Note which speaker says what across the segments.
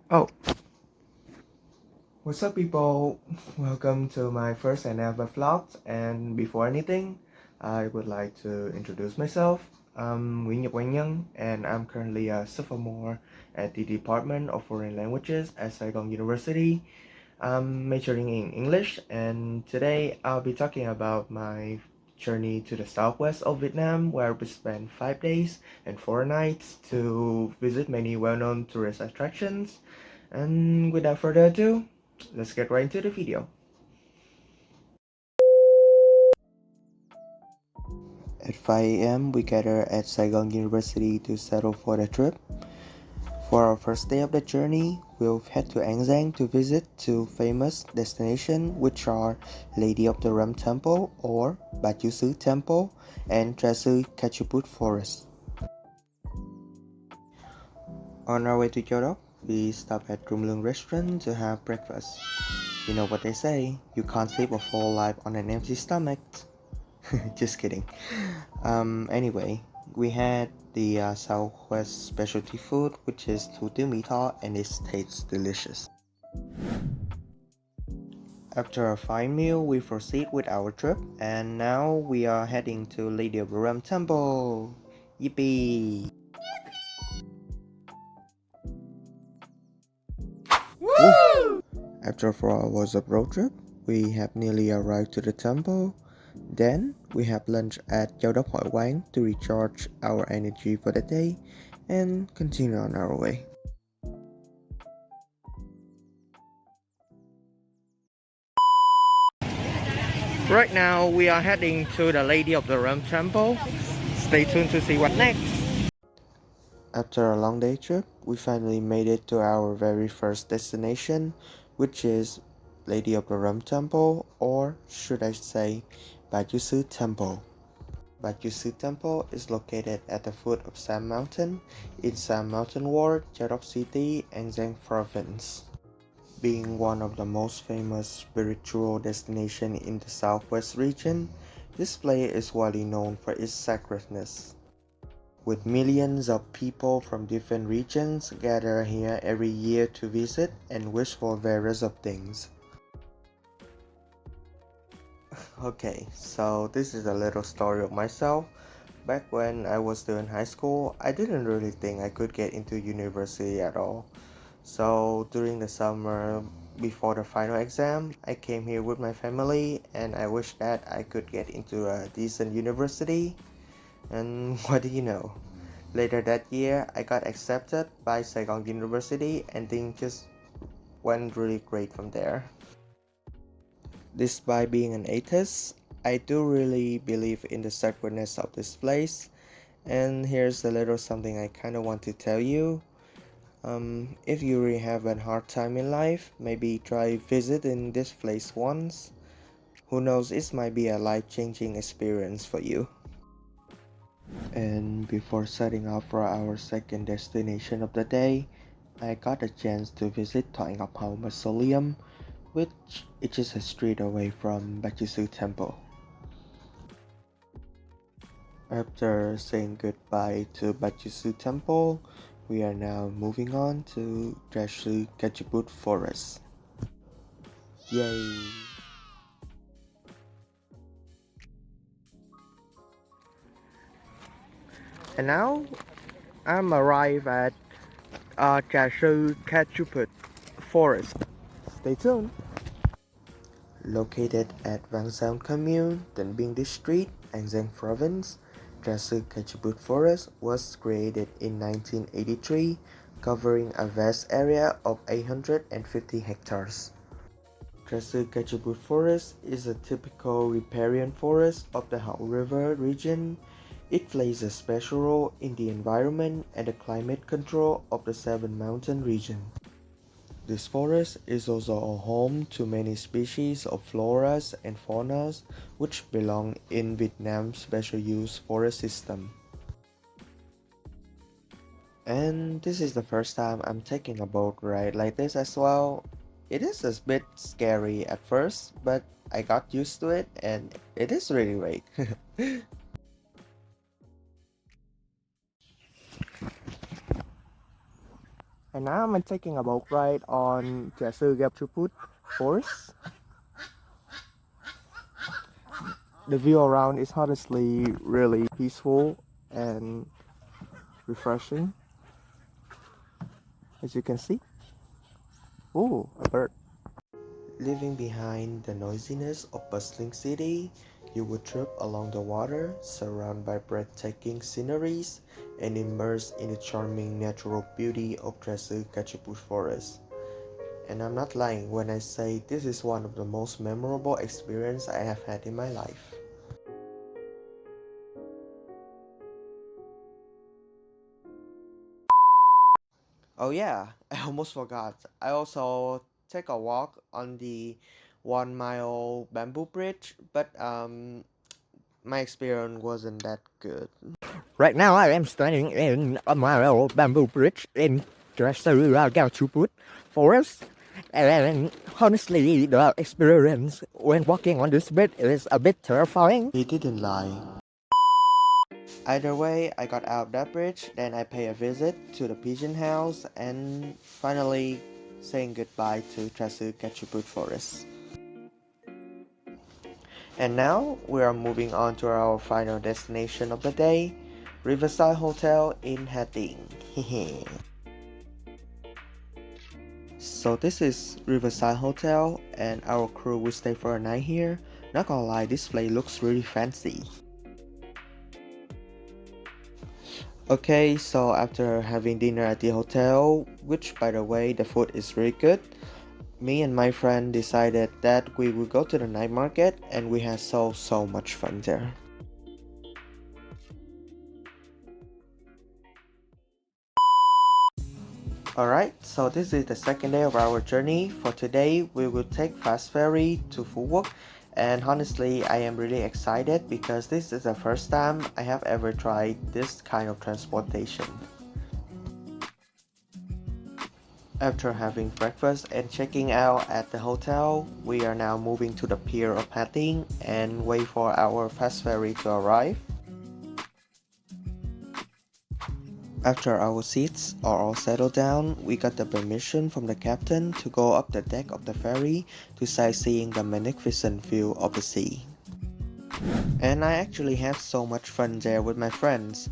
Speaker 1: Oh, what's up, people? Welcome to my first and ever vlog. And before anything, I would like to introduce myself. I'm Nguyễn Quang Nhân, and I'm currently a sophomore at the Department of Foreign Languages at Saigon University. I'm majoring in English, and today I'll be talking about my journey to the southwest of Vietnam, where we spent 5 days and 4 nights to visit many well-known tourist attractions. And without further ado, let's get right into the video. At 5 a.m. we gather at Saigon University to settle for the trip. For our first day of the journey, we'll head to An Giang to visit two famous destinations, which are Lady of the Rum Temple or Ba Chu Sư Temple and Tra Sư Cachuput Forest. On our way to Châu Đốc, we stop at Trung Lương Restaurant to have breakfast. You know what they say, you can't live a full life on an empty stomach. Just kidding. Anyway, we had the Southwest specialty food, which is Thủ Tiêu Mì Tho, and it tastes delicious. After a fine meal, we proceed with our trip, and now we are heading to Lady of the Rum Temple. Yippee! Woo! After 4 hours of road trip, we have nearly arrived to the temple. Then we have lunch at Châu Đốc Hội Quán to recharge our energy for the day and continue on our way. Right now we are heading to the Lady of the Rum Temple. Stay tuned to see what next. After a long day trip, we finally made it to our very first destination, which is Lady of the Rum Temple, or should I say Ba Chu Sư Temple. Ba Chu Sư Temple is located at the foot of Sam Mountain in Sam Mountain Ward, Châu Đốc City, An Giang Province. Being one of the most famous spiritual destinations in the southwest region, this place is widely known for its sacredness. With millions of people from different regions gather here every year to visit and wish for various of things. Okay, so this is a little story of myself. Back when I was still in high school, I didn't really think I could get into university at all. So during the summer before the final exam, I came here with my family and I wished that I could get into a decent university. And what do you know? Later that year, I got accepted by Saigon University and things just went really great from there. Despite being an atheist, I do really believe in the sacredness of this place. And here's a little something I kind of want to tell you. If you really have a hard time in life, maybe try visiting this place once. Who knows, it might be a life-changing experience for you. And before setting off for our second destination of the day, I got a chance to visit Thoại Ngọc Hầu Mausoleum, which is just a street away from Ba Chu Sư Temple. After saying goodbye to Ba Chu Sư Temple, we are now moving on to Tra Sư Cachuput Forest. Yay! And now I'm arrived at Tra Sư Cachuput Forest. Stay tuned. Located at Vang Sound Commune, Tân Biên District, An Giang Province, Tra Sư Cachuput Forest was created in 1983, covering a vast area of 850 hectares. Tra Sư Cachuput Forest is a typical riparian forest of the Hậu River region. It plays a special role in the environment and the climate control of the Seven Mountain region. This forest is also a home to many species of floras and faunas which belong in Vietnam's special use forest system. And this is the first time I'm taking a boat ride like this as well. It is a bit scary at first, but I got used to it and it is really great. And now I'm taking a boat ride on Jesu Gapchuput Forest. The view around is honestly really peaceful and refreshing, as you can see. Ooh, a bird. Leaving behind the noisiness of bustling city, you would trip along the water, surrounded by breathtaking sceneries, and immersed in the charming natural beauty of Jesu Gapchuput Forest. And I'm not lying when I say this is one of the most memorable experiences I have had in my life. Oh yeah, I almost forgot. I also take a walk on the 1 mile bamboo bridge, but my experience wasn't that good. Right now I am standing in a mile bamboo bridge in Gapchuput Forest. And honestly, the experience when walking on this bridge is a bit terrifying. He didn't lie. Either way, I got out that bridge, then I pay a visit to the pigeon house, and finally saying goodbye to Jesu Gapchuput Forest. And now we are moving on to our final destination of the day, Riverside Hotel in Hatting. So this is Riverside Hotel, and our crew will stay for a night here. Not gonna lie, this place looks really fancy. Okay, so after having dinner at the hotel, which by the way the food is really good, me and my friend decided that we would go to the night market, and we had so much fun there. Alright, so this is the second day of our journey. For today, we will take fast ferry to Phuoc, and honestly, I am really excited because this is the first time I have ever tried this kind of transportation. After having breakfast and checking out at the hotel, we are now moving to the pier of Hatting and wait for our fast ferry to arrive. After our seats are all settled down, we got the permission from the captain to go up the deck of the ferry to sightseeing the magnificent view of the sea. And I actually had so much fun there with my friends,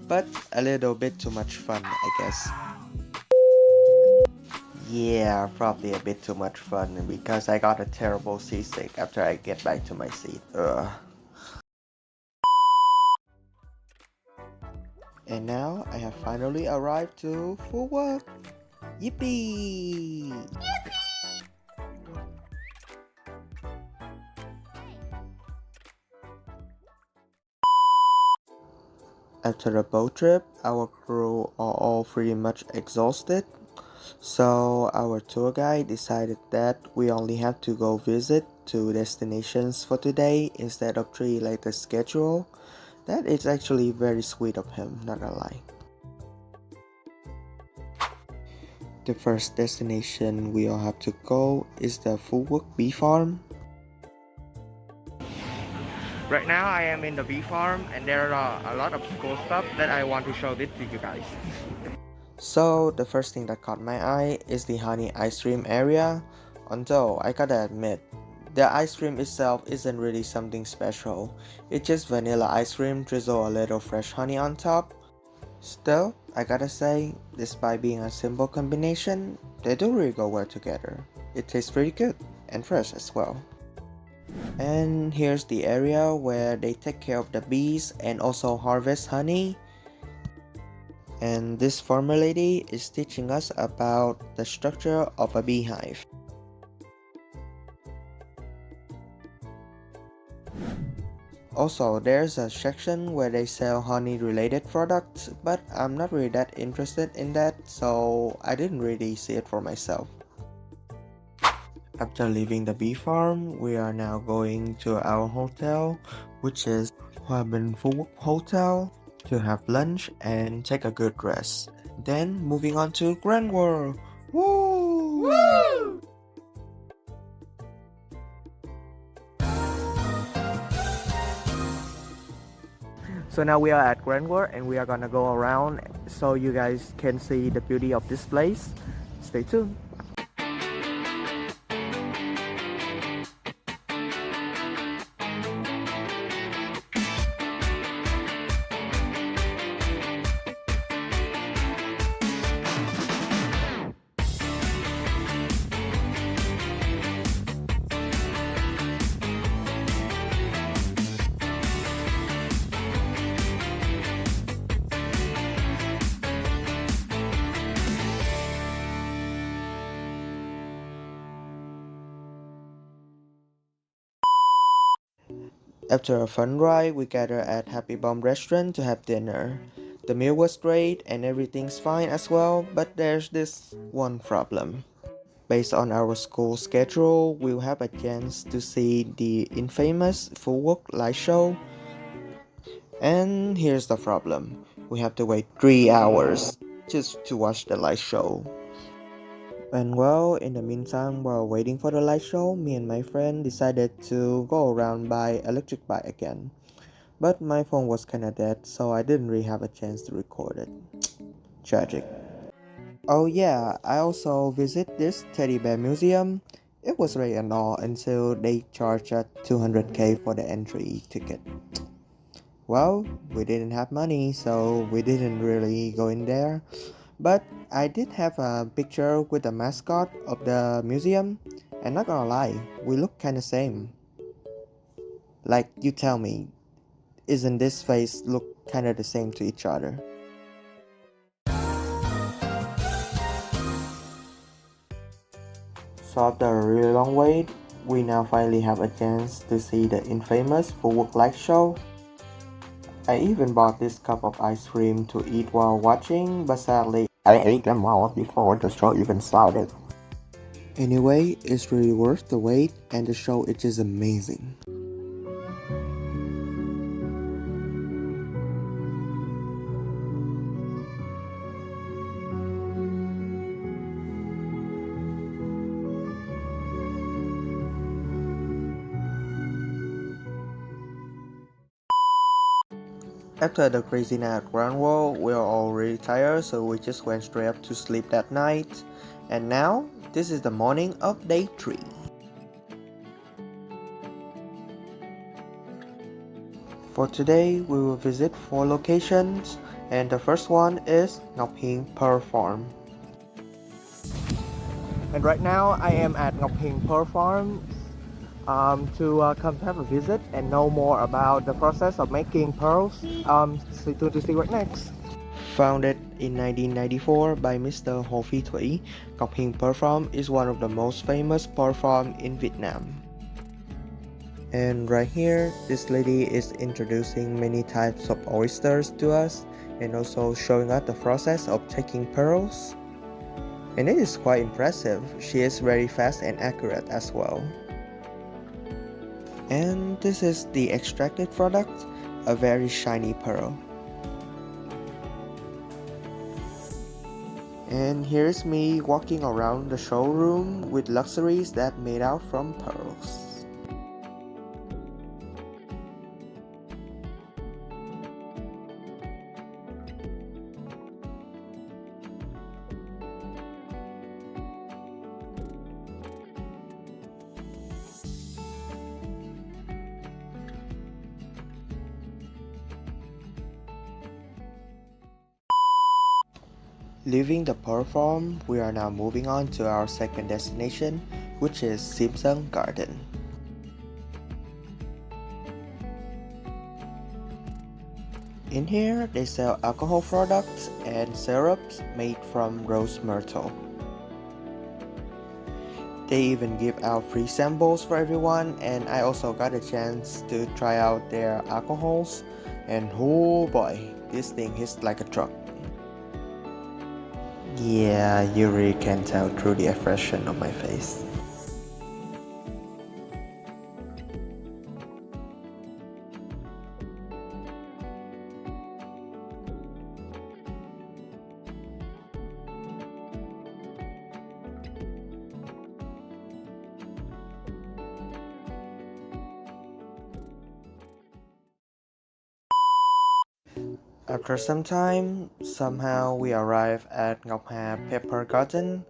Speaker 1: but a little bit too much fun, I guess. Yeah, probably a bit too much fun because I got a terrible seasick after I get back to my seat. Ugh. And now I have finally arrived to Phuoc. Yippee! After the boat trip, our crew are all pretty much exhausted. So our tour guide decided that we only have to go visit 2 destinations for today instead of 3 like the schedule. That is actually very sweet of him, not gonna lie. The first destination we all have to go is the Phuoc Bee Farm. Right now I am in the bee farm and there are a lot of cool stuff that I want to show this to you guys. So the first thing that caught my eye is the honey ice cream area. Although I gotta admit, the ice cream itself isn't really something special. It's just vanilla ice cream drizzle a little fresh honey on top. Still, I gotta say, despite being a simple combination, they do really go well together. It tastes pretty good and fresh as well. And here's the area where they take care of the bees and also harvest honey. And this farmer lady is teaching us about the structure of a beehive. Also, there's a section where they sell honey related products, but I'm not really that interested in that, so I didn't really see it for myself. After leaving the bee farm, we are now going to our hotel, which is Hòa Bình Phuoc Hotel, to have lunch and take a good rest. Then moving on to Grand World. Woo! Woo! So now we are at Grand World and we are gonna go around so you guys can see the beauty of this place. Stay tuned. After a fun ride, we gather at Happy Bomb restaurant to have dinner. The meal was great and everything's fine as well, but there's this one problem. Based on our school schedule, we'll have a chance to see the infamous Full light show. And here's the problem. We have to wait 3 hours just to watch the light show. And well, in the meantime, while waiting for the light show, me and my friend decided to go around by electric bike again. But my phone was kinda dead, so I didn't really have a chance to record it. Tragic. Oh yeah, I also visit this teddy bear museum. It was very annoying until they charged us 200k for the entry ticket. Well, we didn't have money, so we didn't really go in there. But I did have a picture with the mascot of the museum, and not gonna lie, we look kinda same. Like, you tell me, isn't this face look kinda the same to each other? So after a really long wait, we now finally have a chance to see the infamous Full light show. I even bought this cup of ice cream to eat while watching, but sadly I ate them all before the show even started. Anyway, it's really worth the wait and the show is just amazing. After the crazy night at Grand World, we are all really tired, so we just went straight up to sleep that night. And now, this is the morning of day 3. For today, we will visit 4 locations, and the first one is Ngọc Hiền Pearl Farm. And right now, I am at Ngọc Hiền Pearl Farm to come to have a visit and know more about the process of making pearls. Stay tuned to see what next. Founded in 1994 by Mr. Hồ Phi Thủy, Ngọc Hiền Pearl Farm is one of the most famous pearl farms in Vietnam. And right here, this lady is introducing many types of oysters to us and also showing us the process of taking pearls. And it is quite impressive. She is very fast and accurate as well. And this is the extracted product, a very shiny pearl. And here's me walking around the showroom with luxuries that made out from pearls. Leaving the pearl farm, we are now moving on to our second destination, which is Simpson Garden. In here, they sell alcohol products and syrups made from rose myrtle. They even give out free samples for everyone, and I also got a chance to try out their alcohols, and oh boy, this thing hits like a truck. Yeah, you really can tell through the expression on my face. After some time, somehow we arrive at Ngọc Hà Pepper Garden.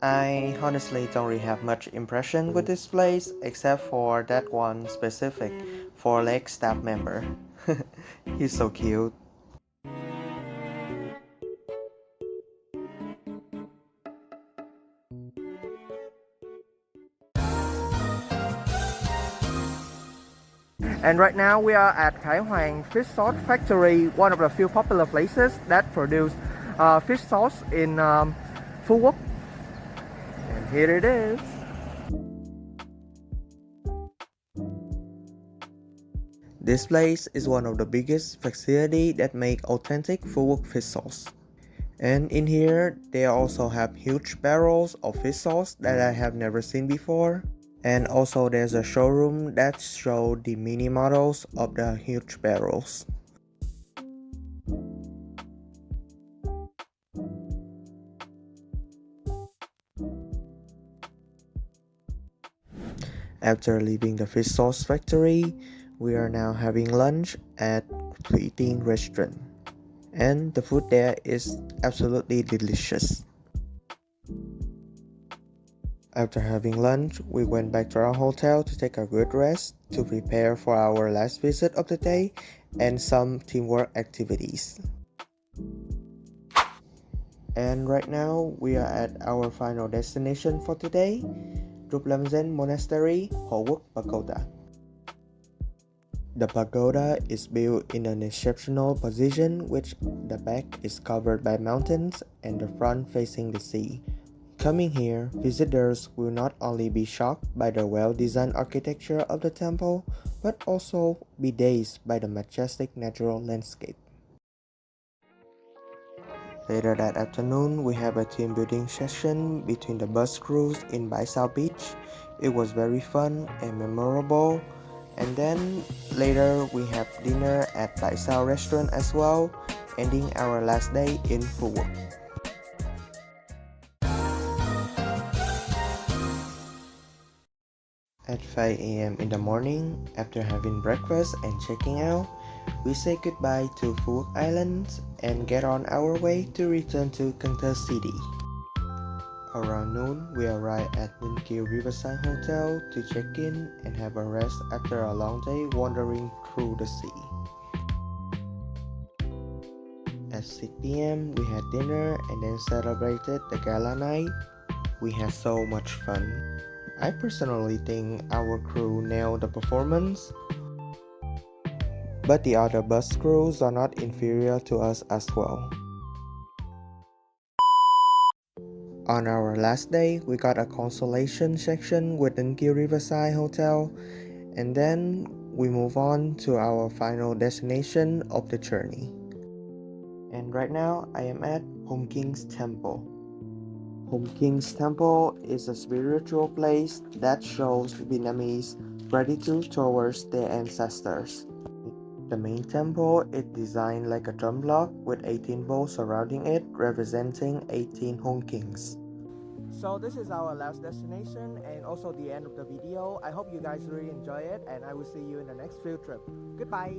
Speaker 1: I honestly don't really have much impression with this place except for that one specific 4-leg staff member. He's so cute. And right now we are at Khai Hoàng Fish Sauce Factory, one of the few popular places that produce fish sauce in Phú Quốc. And here it is. This place is one of the biggest facility that make authentic Phú Quốc fish sauce. And in here, they also have huge barrels of fish sauce that I have never seen before. And also there's a showroom that show the mini models of the huge barrels. After leaving the fish sauce factory, we are now having lunch at Thủy Tiên restaurant. And the food there is absolutely delicious. After having lunch, we went back to our hotel to take a good rest to prepare for our last visit of the day and some teamwork activities. And right now, we are at our final destination for today, Rup Lam Zen Monastery, Ho Quốc Pagoda. The pagoda is built in an exceptional position, which the back is covered by mountains and the front facing the sea. Coming here, visitors will not only be shocked by the well-designed architecture of the temple, but also be dazed by the majestic natural landscape. Later that afternoon, we have a team building session between the bus crews in Bãi Sau Beach. It was very fun and memorable. And then later we have dinner at Bãi Sau restaurant as well, ending our last day in Phú Quốc. At 5 a.m. in the morning, after having breakfast and checking out, we say goodbye to Phú Quốc Islands and get on our way to return to Cần Thơ City. Around noon, we arrive at Ninh Kiều Riverside Hotel to check in and have a rest after a long day wandering through the sea. At 6 p.m., we had dinner and then celebrated the gala night. We had so much fun. I personally think our crew nailed the performance, but the other bus crews are not inferior to us as well. On our last day, we got a consolation section with Ninh Kiều Riverside Hotel, and then we move on to our final destination of the journey. And right now, I am at Home King's Temple. Home King's Temple is a spiritual place that shows Vietnamese gratitude towards their ancestors. The main temple is designed like a drum block with 18 bowls surrounding it, representing 18 Home Kings. So this is our last destination and also the end of the video. I hope you guys really enjoy it, and I will see you in the next field trip. Goodbye!